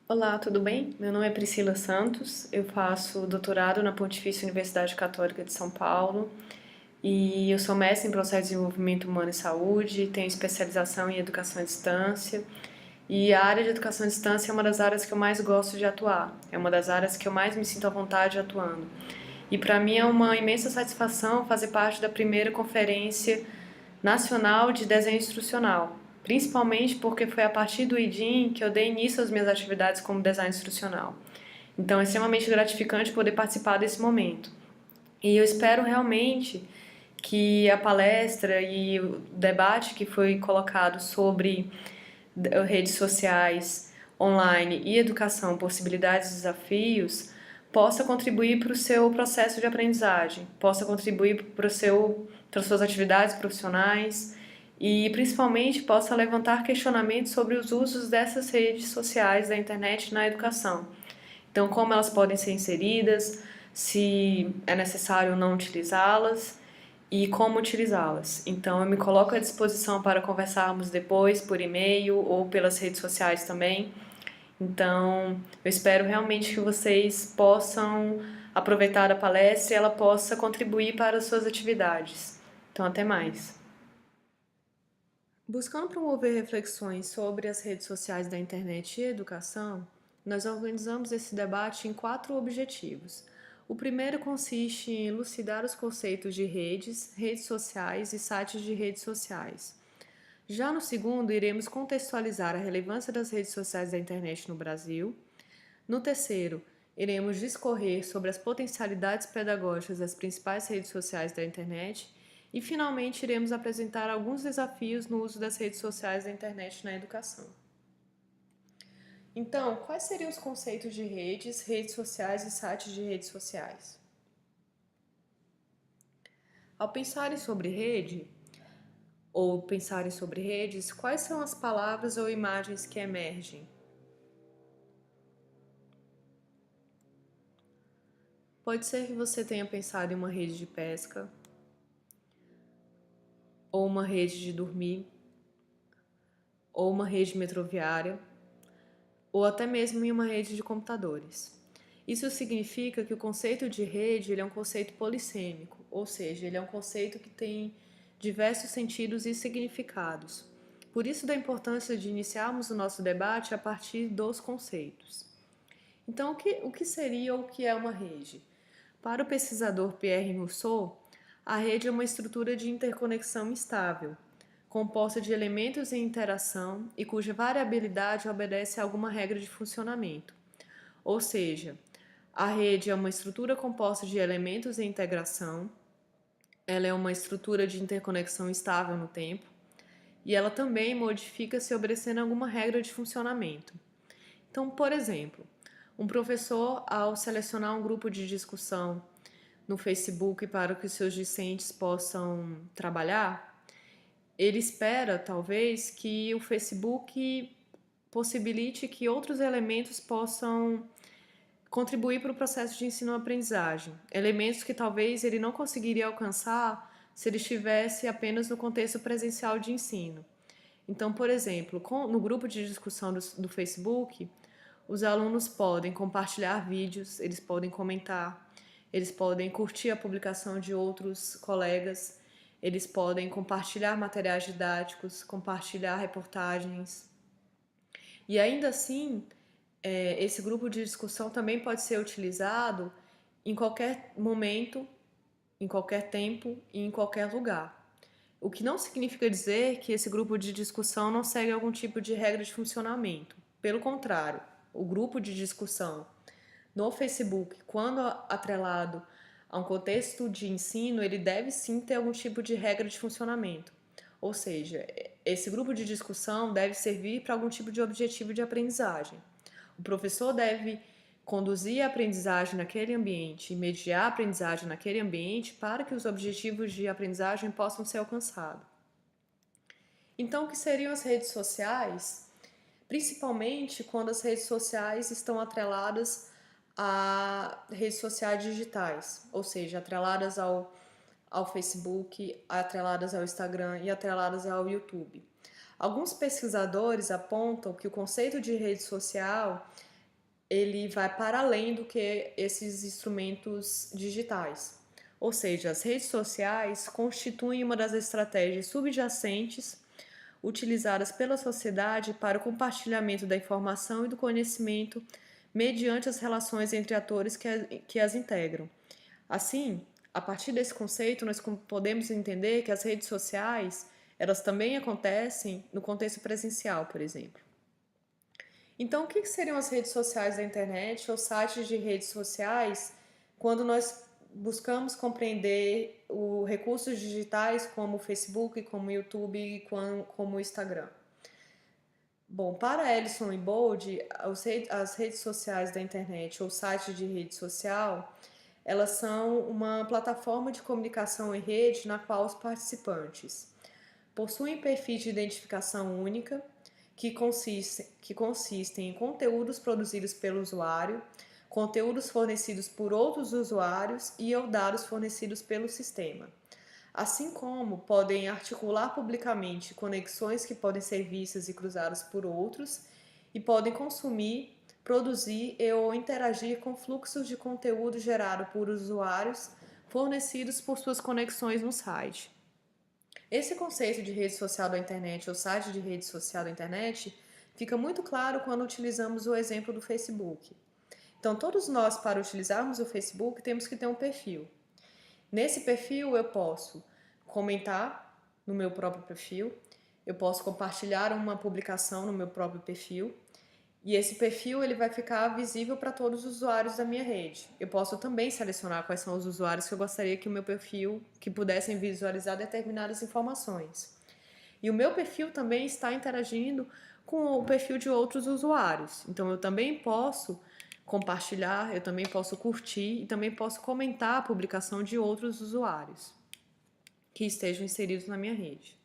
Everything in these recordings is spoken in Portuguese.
Olá, tudo bem? Meu nome é Priscila Santos, eu faço doutorado na Pontifícia Universidade Católica de São Paulo e eu sou mestre em Processo de Desenvolvimento Humano e Saúde, tenho especialização em Educação à Distância e a área de Educação à Distância é uma das áreas que eu mais gosto de atuar, é uma das áreas que eu mais me sinto à vontade atuando. E para mim é uma imensa satisfação fazer parte da primeira conferência nacional de desenho instrucional, principalmente porque foi a partir do IDIM que eu dei início às minhas atividades como design instrucional. Então é extremamente gratificante poder participar desse momento. E eu espero realmente que a palestra e o debate que foi colocado sobre redes sociais, online e educação, possibilidades e desafios, possa contribuir para o seu processo de aprendizagem, possa contribuir para as suas atividades profissionais e principalmente possa levantar questionamentos sobre os usos dessas redes sociais da internet na educação. Então, como elas podem ser inseridas, se é necessário não utilizá-las e como utilizá-las. Então, eu me coloco à disposição para conversarmos depois por e-mail ou pelas redes sociais também. Então, eu espero realmente que vocês possam aproveitar a palestra e ela possa contribuir para as suas atividades. Então, até mais. Buscando promover reflexões sobre as redes sociais da internet e educação, nós organizamos esse debate em 4 objetivos. O primeiro consiste em elucidar os conceitos de redes, redes sociais e sites de redes sociais. Já no segundo, iremos contextualizar a relevância das redes sociais da internet no Brasil. No terceiro, iremos discorrer sobre as potencialidades pedagógicas das principais redes sociais da internet. E, finalmente, iremos apresentar alguns desafios no uso das redes sociais da internet na educação. Então, quais seriam os conceitos de redes, redes sociais e sites de redes sociais? Ao pensarem sobre rede, ou pensarem sobre redes, quais são as palavras ou imagens que emergem? Pode ser que você tenha pensado em uma rede de pesca, ou uma rede de dormir, ou uma rede metroviária, ou até mesmo em uma rede de computadores. Isso significa que o conceito de rede ele é um conceito polissêmico, ou seja, ele é um conceito que tem diversos sentidos e significados. Por isso da importância de iniciarmos o nosso debate a partir dos conceitos. Então, o que seria ou o que é uma rede? Para o pesquisador Pierre Rousseau, a rede é uma estrutura de interconexão estável, composta de elementos em interação e cuja variabilidade obedece a alguma regra de funcionamento. Ou seja, a rede é uma estrutura composta de elementos em integração, ela é uma estrutura de interconexão estável no tempo e ela também modifica-se obedecendo a alguma regra de funcionamento. Então, por exemplo, um professor, ao selecionar um grupo de discussão no Facebook para que os seus discentes possam trabalhar, ele espera, talvez, que o Facebook possibilite que outros elementos possam contribuir para o processo de ensino-aprendizagem. Elementos que talvez ele não conseguiria alcançar se ele estivesse apenas no contexto presencial de ensino. Então, por exemplo, no grupo de discussão do Facebook, os alunos podem compartilhar vídeos, eles podem comentar, eles podem curtir a publicação de outros colegas, eles podem compartilhar materiais didáticos, compartilhar reportagens. E ainda assim, esse grupo de discussão também pode ser utilizado em qualquer momento, em qualquer tempo e em qualquer lugar. O que não significa dizer que esse grupo de discussão não segue algum tipo de regra de funcionamento. Pelo contrário, o grupo de discussão no Facebook, quando atrelado a um contexto de ensino, ele deve sim ter algum tipo de regra de funcionamento. Ou seja, esse grupo de discussão deve servir para algum tipo de objetivo de aprendizagem. O professor deve conduzir a aprendizagem naquele ambiente e mediar a aprendizagem naquele ambiente para que os objetivos de aprendizagem possam ser alcançados. Então, o que seriam as redes sociais? Principalmente quando as redes sociais estão atreladas a redes sociais digitais, ou seja, atreladas ao Facebook, atreladas ao Instagram e atreladas ao YouTube. Alguns pesquisadores apontam que o conceito de rede social ele vai para além do que esses instrumentos digitais. Ou seja, as redes sociais constituem uma das estratégias subjacentes utilizadas pela sociedade para o compartilhamento da informação e do conhecimento mediante as relações entre atores que as integram. Assim, a partir desse conceito, nós podemos entender que as redes sociais, elas também acontecem no contexto presencial, por exemplo. Então, o que seriam as redes sociais da internet ou sites de redes sociais quando nós buscamos compreender os recursos digitais como o Facebook, como o YouTube e como o Instagram? Bom, para Ellison e Bold, as redes sociais da internet ou sites de rede social, elas são uma plataforma de comunicação em rede na qual os participantes possuem perfis de identificação única, que consistem em conteúdos produzidos pelo usuário, conteúdos fornecidos por outros usuários e ou dados fornecidos pelo sistema. Assim como podem articular publicamente conexões que podem ser vistas e cruzadas por outros e podem consumir, produzir e ou interagir com fluxos de conteúdo gerado por usuários fornecidos por suas conexões no site. Esse conceito de rede social da internet ou site de rede social da internet fica muito claro quando utilizamos o exemplo do Facebook. Então, todos nós, para utilizarmos o Facebook, temos que ter um perfil. Nesse perfil, eu posso comentar no meu próprio perfil, eu posso compartilhar uma publicação no meu próprio perfil, e esse perfil ele vai ficar visível para todos os usuários da minha rede. Eu posso também selecionar quais são os usuários que eu gostaria que o meu perfil, que pudessem visualizar determinadas informações. E o meu perfil também está interagindo com o perfil de outros usuários. Então eu também posso compartilhar, eu também posso curtir e também posso comentar a publicação de outros usuários que estejam inseridos na minha rede.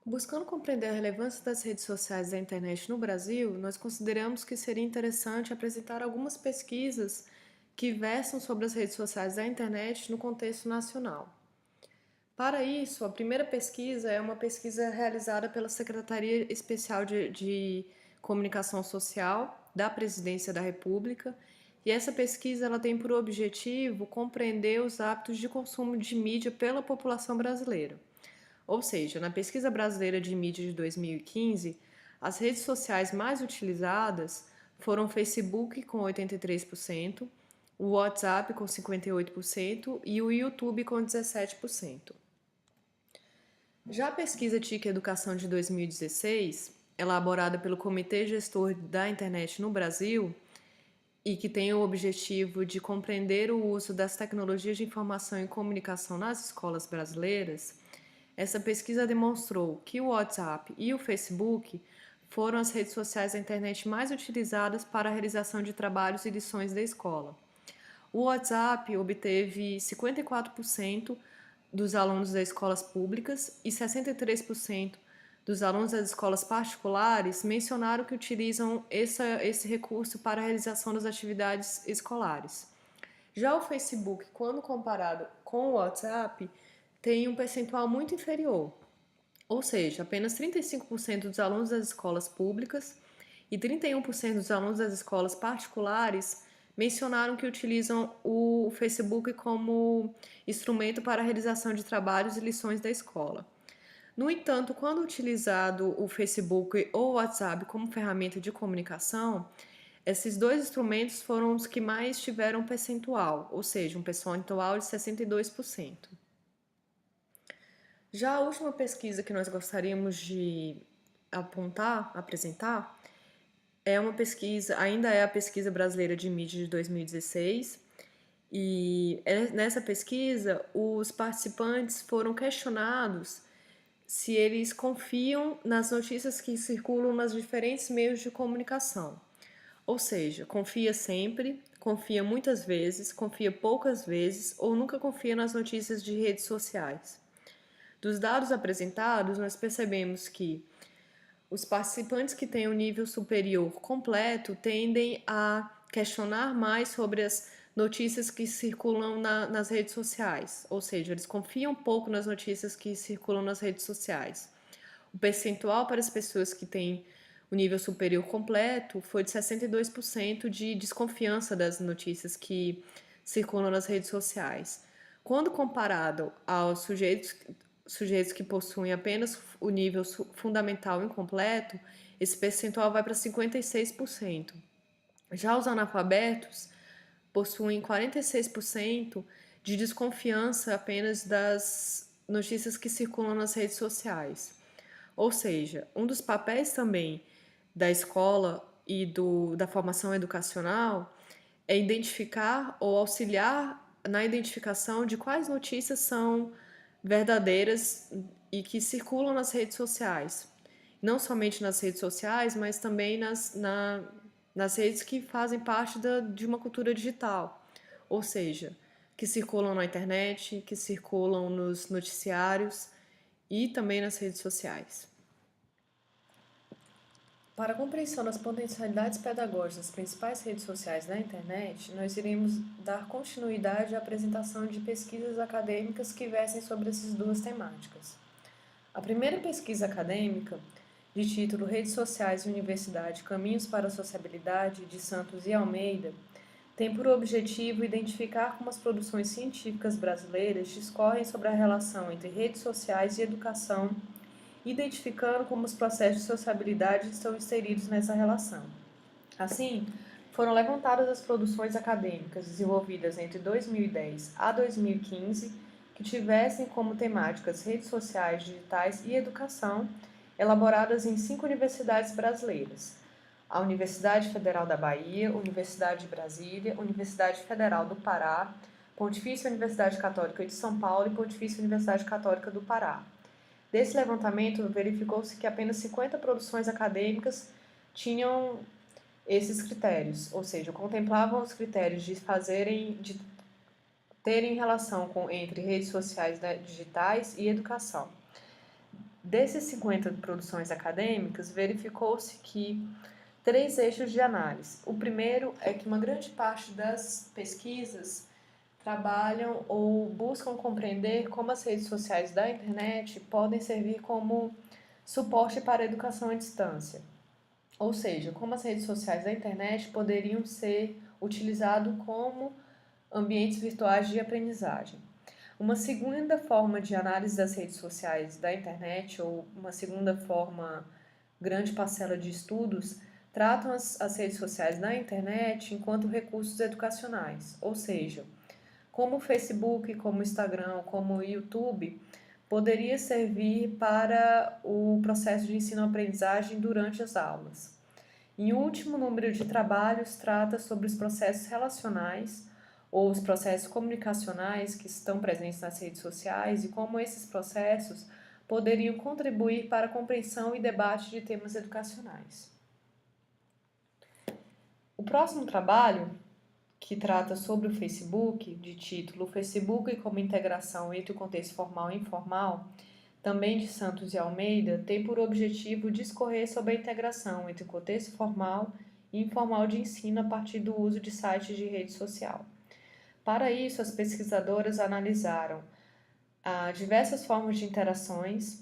Buscando compreender a relevância das redes sociais da internet no Brasil, nós consideramos que seria interessante apresentar algumas pesquisas que versam sobre as redes sociais da internet no contexto nacional. Para isso, a primeira pesquisa é uma pesquisa realizada pela Secretaria Especial de Comunicação Social da Presidência da República, e essa pesquisa ela tem por objetivo compreender os hábitos de consumo de mídia pela população brasileira. Ou seja, na Pesquisa Brasileira de Mídia de 2015, as redes sociais mais utilizadas foram o Facebook com 83%, o WhatsApp com 58% e o YouTube com 17%. Já a pesquisa TIC Educação de 2016, elaborada pelo Comitê Gestor da Internet no Brasil, e que tem o objetivo de compreender o uso das tecnologias de informação e comunicação nas escolas brasileiras, essa pesquisa demonstrou que o WhatsApp e o Facebook foram as redes sociais da internet mais utilizadas para a realização de trabalhos e lições da escola. O WhatsApp obteve 54% dos alunos das escolas públicas e 63% dos alunos das escolas particulares mencionaram que utilizam esse recurso para a realização das atividades escolares. Já o Facebook, quando comparado com o WhatsApp, tem um percentual muito inferior, ou seja, apenas 35% dos alunos das escolas públicas e 31% dos alunos das escolas particulares mencionaram que utilizam o Facebook como instrumento para a realização de trabalhos e lições da escola. No entanto, quando utilizado o Facebook ou o WhatsApp como ferramenta de comunicação, esses dois instrumentos foram os que mais tiveram percentual, ou seja, um percentual de 62%. Já a última pesquisa que nós gostaríamos de apresentar, é uma pesquisa, ainda é a Pesquisa Brasileira de Mídia de 2016, e nessa pesquisa os participantes foram questionados se eles confiam nas notícias que circulam nos diferentes meios de comunicação. Ou seja, confia sempre, confia muitas vezes, confia poucas vezes ou nunca confia nas notícias de redes sociais. Dos dados apresentados, nós percebemos que os participantes que têm o nível superior completo tendem a questionar mais sobre as notícias que circulam nas redes sociais, ou seja, eles confiam pouco nas notícias que circulam nas redes sociais. O percentual para as pessoas que têm o nível superior completo foi de 62% de desconfiança das notícias que circulam nas redes sociais. Quando comparado aos sujeitos que possuem apenas o nível fundamental incompleto, esse percentual vai para 56%. Já os analfabetos possuem 46% de desconfiança apenas das notícias que circulam nas redes sociais. Ou seja, um dos papéis também da escola e da formação educacional é identificar ou auxiliar na identificação de quais notícias são verdadeiras e que circulam nas redes sociais. Não somente nas redes sociais, mas também nas redes que fazem parte de uma cultura digital, ou seja, que circulam na internet, que circulam nos noticiários e também nas redes sociais. Para a compreensão das potencialidades pedagógicas das principais redes sociais da internet, nós iremos dar continuidade à apresentação de pesquisas acadêmicas que versem sobre essas duas temáticas. A primeira pesquisa acadêmica, de título Redes Sociais e Universidade, Caminhos para a Sociabilidade, de Santos e Almeida, tem por objetivo identificar como as produções científicas brasileiras discorrem sobre a relação entre redes sociais e educação, identificando como os processos de sociabilidade estão inseridos nessa relação. Assim, foram levantadas as produções acadêmicas desenvolvidas entre 2010 a 2015 que tivessem como temáticas redes sociais, digitais e educação, elaboradas em 5 universidades brasileiras: a Universidade Federal da Bahia, Universidade de Brasília, Universidade Federal do Pará, Pontifícia Universidade Católica de São Paulo e Pontifícia Universidade Católica do Pará. Desse levantamento, verificou-se que apenas 50 produções acadêmicas tinham esses critérios, ou seja, contemplavam os critérios de terem relação entre redes sociais digitais e educação. Desses 50 produções acadêmicas, verificou-se que 3 eixos de análise. O primeiro é que uma grande parte das pesquisas trabalham ou buscam compreender como as redes sociais da internet podem servir como suporte para a educação à distância. Ou seja, como as redes sociais da internet poderiam ser utilizadas como ambientes virtuais de aprendizagem. Uma segunda forma de análise das redes sociais da internet, ou uma segunda forma, grande parcela de estudos, tratam as redes sociais da internet enquanto recursos educacionais, ou seja, como o Facebook, como o Instagram, como o YouTube, poderia servir para o processo de ensino-aprendizagem durante as aulas. Em último, o número de trabalhos trata sobre os processos relacionais ou os processos comunicacionais que estão presentes nas redes sociais e como esses processos poderiam contribuir para a compreensão e debate de temas educacionais. O próximo trabalho, que trata sobre o Facebook, de título O Facebook como integração entre o contexto formal e informal, também de Santos e Almeida, tem por objetivo discorrer sobre a integração entre o contexto formal e informal de ensino a partir do uso de sites de rede social. Para isso, as pesquisadoras analisaram diversas formas de interações,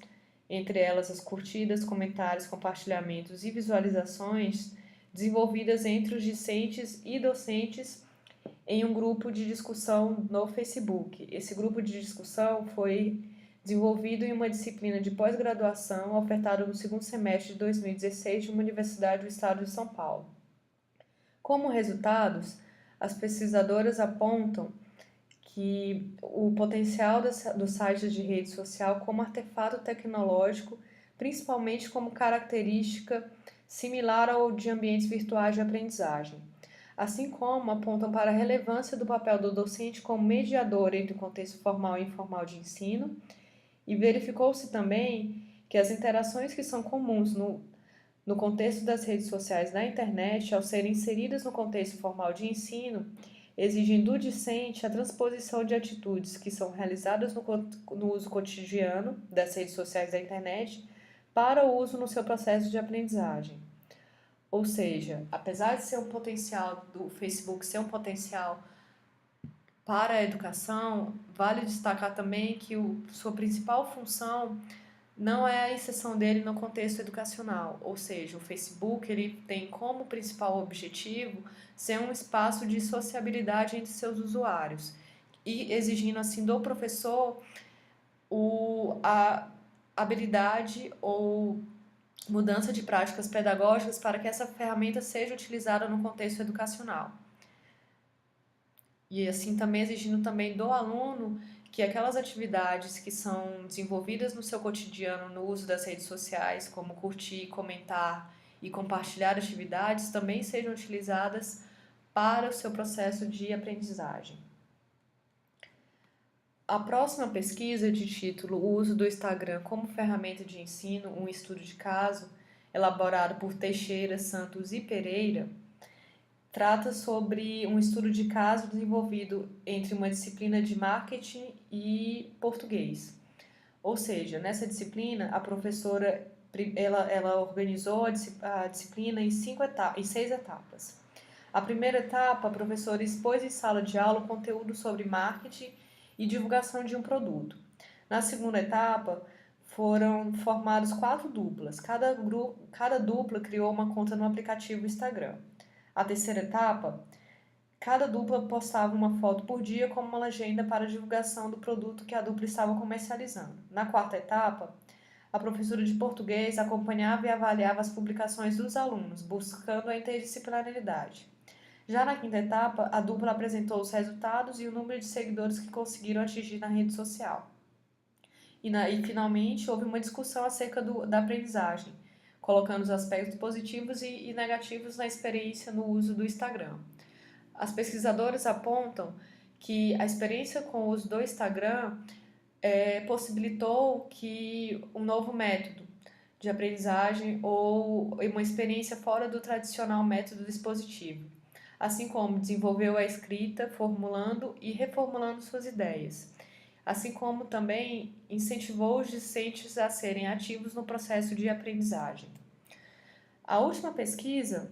entre elas as curtidas, comentários, compartilhamentos e visualizações desenvolvidas entre os discentes e docentes em um grupo de discussão no Facebook. Esse grupo de discussão foi desenvolvido em uma disciplina de pós-graduação ofertada no segundo semestre de 2016 de uma universidade do estado de São Paulo. Como resultados, as pesquisadoras apontam que o potencial dos sites de rede social como artefato tecnológico, principalmente como característica similar ao de ambientes virtuais de aprendizagem, assim como apontam para a relevância do papel do docente como mediador entre o contexto formal e informal de ensino, e verificou-se também que as interações que são comuns no contexto das redes sociais na internet, ao serem inseridas no contexto formal de ensino, exigem do discente a transposição de atitudes que são realizadas no uso cotidiano das redes sociais da internet para o uso no seu processo de aprendizagem. Ou seja, apesar de ser um potencial do Facebook ser um potencial para a educação, vale destacar também que sua principal função não é a inserção dele no contexto educacional, ou seja, o Facebook ele tem como principal objetivo ser um espaço de sociabilidade entre seus usuários e exigindo assim do professor a habilidade ou mudança de práticas pedagógicas para que essa ferramenta seja utilizada no contexto educacional. E assim também exigindo também do aluno que aquelas atividades que são desenvolvidas no seu cotidiano no uso das redes sociais, como curtir, comentar e compartilhar atividades, também sejam utilizadas para o seu processo de aprendizagem. A próxima pesquisa, de título O uso do Instagram como ferramenta de ensino, um estudo de caso, elaborado por Teixeira, Santos e Pereira, trata sobre um estudo de caso desenvolvido entre uma disciplina de marketing e português. Ou seja, nessa disciplina, a professora ela organizou a disciplina em 6 etapas. A primeira etapa, a professora expôs em sala de aula conteúdo sobre marketing e divulgação de um produto. Na segunda etapa, foram formadas 4 duplas. Cada dupla criou uma conta no aplicativo Instagram. A terceira etapa, cada dupla postava uma foto por dia como uma legenda para a divulgação do produto que a dupla estava comercializando. Na quarta etapa, a professora de português acompanhava e avaliava as publicações dos alunos, buscando a interdisciplinaridade. Já na quinta etapa, a dupla apresentou os resultados e o número de seguidores que conseguiram atingir na rede social. E finalmente, houve uma discussão acerca da aprendizagem, colocando os aspectos positivos e negativos na experiência no uso do Instagram. As pesquisadoras apontam que a experiência com o uso do Instagram possibilitou que um novo método de aprendizagem ou uma experiência fora do tradicional método dispositivo, assim como desenvolveu a escrita, formulando e reformulando suas ideias, assim como também incentivou os discentes a serem ativos no processo de aprendizagem. A última pesquisa,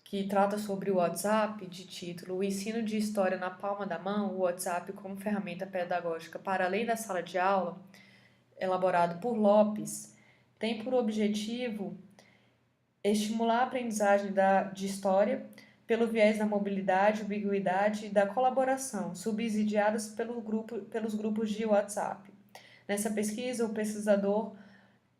que trata sobre o WhatsApp, de título O ensino de história na palma da mão, o WhatsApp como ferramenta pedagógica para além da sala de aula, elaborado por Lopes, tem por objetivo estimular a aprendizagem de história pelo viés da mobilidade, ambiguidade e da colaboração, subsidiadas pelos grupos de WhatsApp. Nessa pesquisa, o pesquisador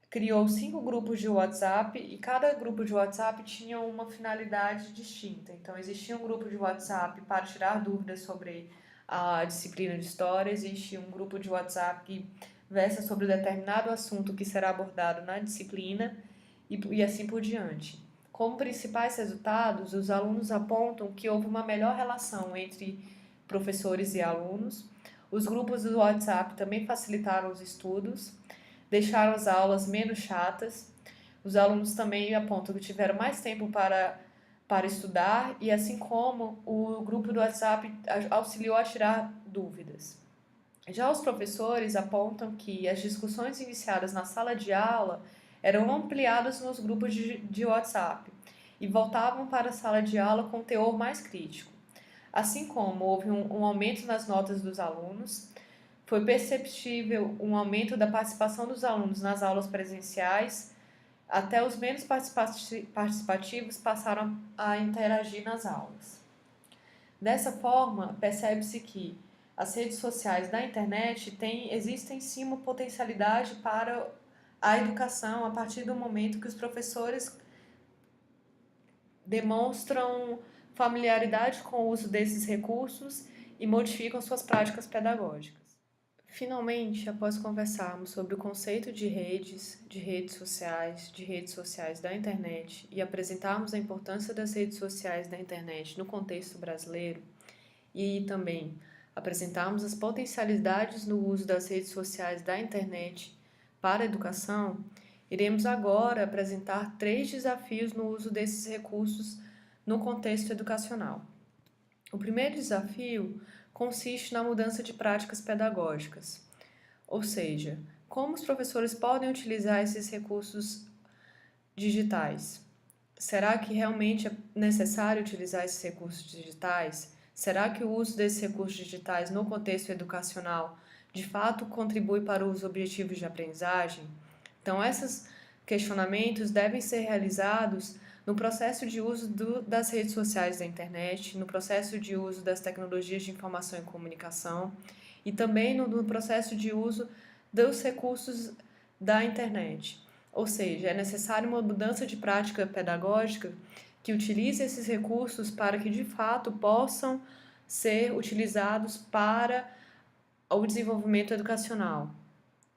criou 5 grupos de WhatsApp e cada grupo de WhatsApp tinha uma finalidade distinta. Então, existia um grupo de WhatsApp para tirar dúvidas sobre a disciplina de história, existe um grupo de WhatsApp que versa sobre determinado assunto que será abordado na disciplina e assim por diante. Como principais resultados, os alunos apontam que houve uma melhor relação entre professores e alunos. Os grupos do WhatsApp também facilitaram os estudos, deixaram as aulas menos chatas. Os alunos também apontam que tiveram mais tempo para estudar e assim como o grupo do WhatsApp auxiliou a tirar dúvidas. Já os professores apontam que as discussões iniciadas na sala de aula eram ampliadas nos grupos de WhatsApp e voltavam para a sala de aula com teor mais crítico. Assim como houve um aumento nas notas dos alunos, foi perceptível um aumento da participação dos alunos nas aulas presenciais, até os menos participativos passaram a interagir nas aulas. Dessa forma, percebe-se que as redes sociais da internet existem sim uma potencialidade para a educação a partir do momento que os professores demonstram familiaridade com o uso desses recursos e modificam suas práticas pedagógicas. Finalmente, após conversarmos sobre o conceito de redes sociais da internet e apresentarmos a importância das redes sociais da internet no contexto brasileiro e também apresentarmos as potencialidades no uso das redes sociais da internet para a educação, iremos agora apresentar 3 desafios no uso desses recursos no contexto educacional. O primeiro desafio consiste na mudança de práticas pedagógicas, ou seja, como os professores podem utilizar esses recursos digitais. Será que realmente é necessário utilizar esses recursos digitais? Será que o uso desses recursos digitais no contexto educacional de fato contribui para os objetivos de aprendizagem? Então, esses questionamentos devem ser realizados no processo de uso das redes sociais da internet, no processo de uso das tecnologias de informação e comunicação e também no processo de uso dos recursos da internet. Ou seja, é necessária uma mudança de prática pedagógica que utilize esses recursos para que de fato possam ser utilizados para o desenvolvimento educacional.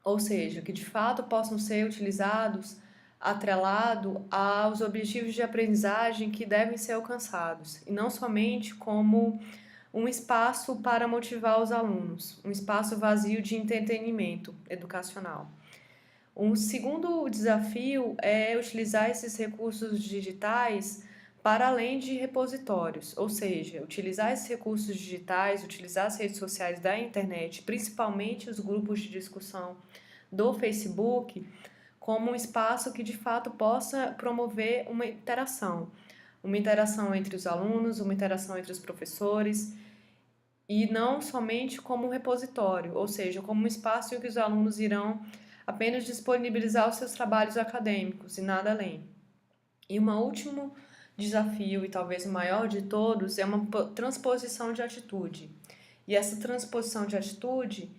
Ou seja, que de fato possam ser utilizados atrelado aos objetivos de aprendizagem que devem ser alcançados, e não somente como um espaço para motivar os alunos, um espaço vazio de entretenimento educacional. Um segundo desafio é utilizar esses recursos digitais para além de repositórios, ou seja, utilizar esses recursos digitais, utilizar as redes sociais da internet, principalmente os grupos de discussão do Facebook, como um espaço que de fato possa promover uma interação entre os alunos, uma interação entre os professores, e não somente como um repositório, ou seja, como um espaço em que os alunos irão apenas disponibilizar os seus trabalhos acadêmicos e nada além. E um último desafio, e talvez o maior de todos, é uma transposição de atitude. E essa transposição de atitude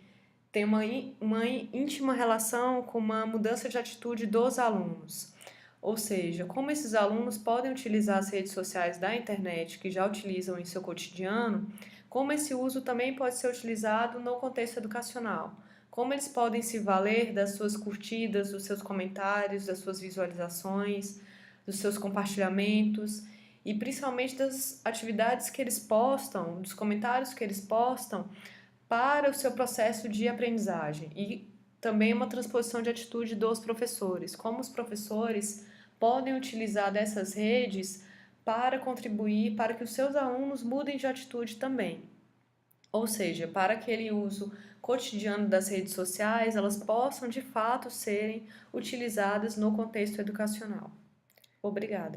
tem uma íntima relação com uma mudança de atitude dos alunos. Ou seja, como esses alunos podem utilizar as redes sociais da internet, que já utilizam em seu cotidiano, como esse uso também pode ser utilizado no contexto educacional. Como eles podem se valer das suas curtidas, dos seus comentários, das suas visualizações, dos seus compartilhamentos e principalmente das atividades que eles postam, dos comentários que eles postam para o seu processo de aprendizagem. E também uma transposição de atitude dos professores, como os professores podem utilizar dessas redes para contribuir para que os seus alunos mudem de atitude também. Ou seja, para aquele uso cotidiano das redes sociais, elas possam de fato serem utilizadas no contexto educacional. Obrigada.